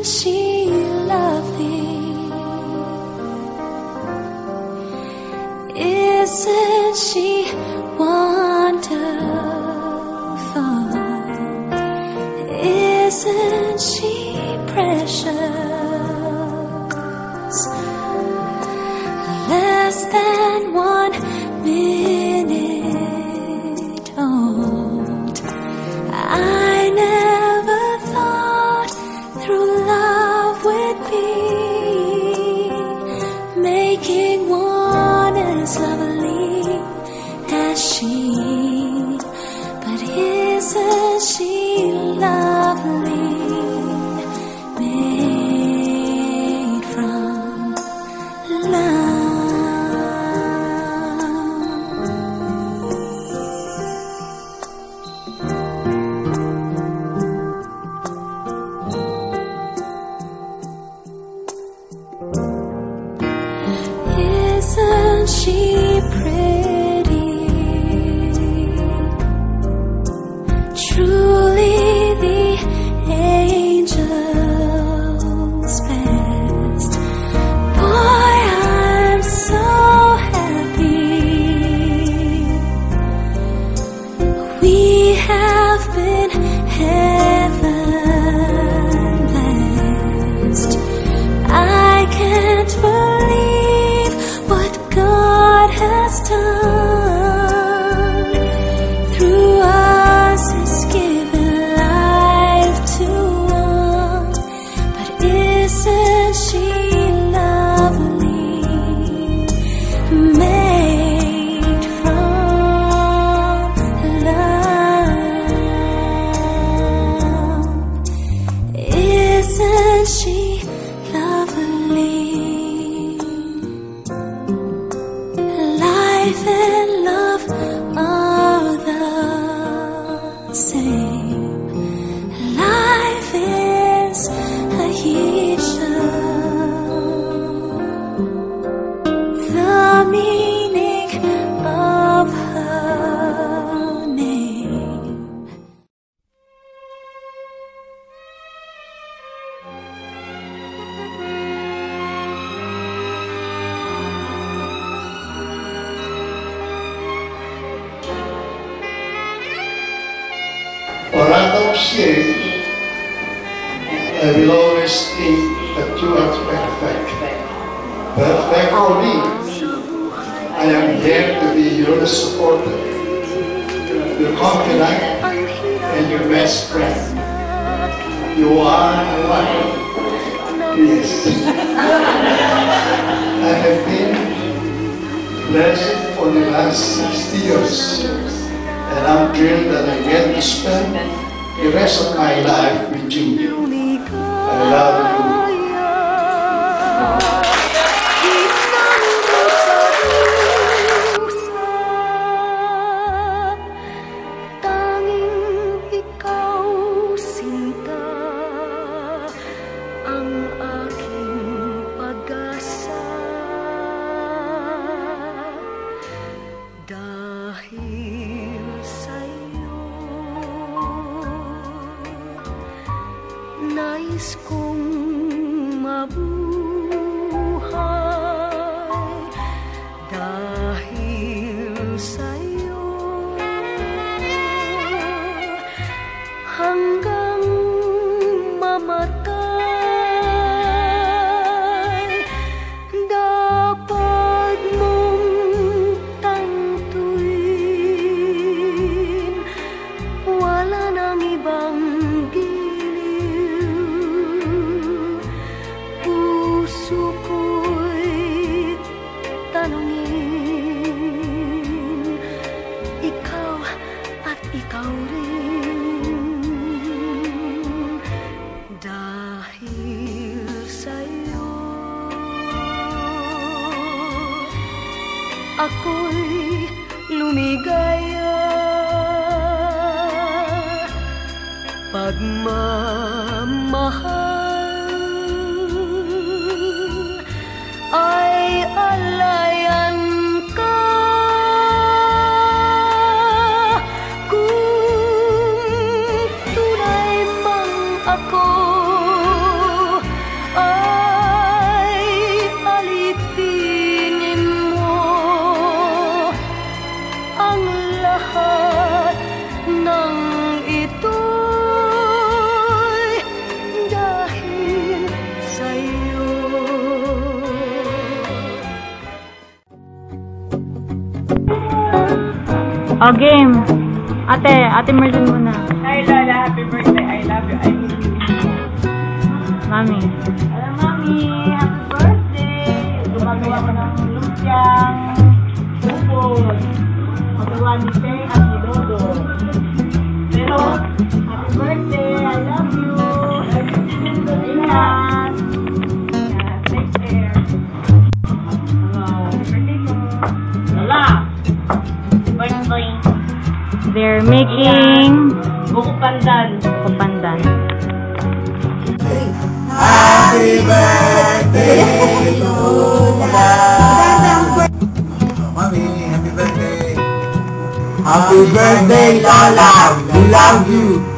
she lovely? Isn't she wonderful? Isn't she precious? Less than 1 minute old. I never thought through love would be making one as lovely as she. But isn't she lovely? Made from love. Isn't she pretty? Truly the angel's best. Boy, I'm so happy. We have been heaven blessed. I can't believe what God has done through us. Has given life to one. But isn't she lovely? Made from love. Isn't she lovely? Life and love are the same. Life is a the meaning of her name. For random shape, I will always think that you are perfect. Perfect for me. I am here to be your supporter, your confidant, and your best friend. You are my wife. Yes. I have been blessed for the last 60 years. And I'm thrilled that I get to spend the rest of my life with you. I love you. Tanging ikaw, sinta, ang aking pag-asa. Dahil sa'yo, nais kong mabuhay. Dahil sa'yo, hanggang mamatay. Dapat mong tantuin, wala nang ibang giliw. Puso ko'y tanungin, ikaw at ikaw rin. Dahil sa'yo, ako'y lumigaya. Pagmamahal ay alayan ka. Kung tunay mang ako Oh, game. Ate Merlin muna. Hi Lola, happy birthday. I love you. I miss you. Mami. Hello Mami, happy birthday. Gumagawa ko ng lumpiang bubod. Magawa ni Tay at ni Dodo. Pero, happy birthday. I love you. Ingat. Take care. Birthday ko. Lola. Birthday. They're making Buko pandan. pandan. Happy birthday, Lola. Mommy, happy birthday. Happy birthday, Lola. We love you.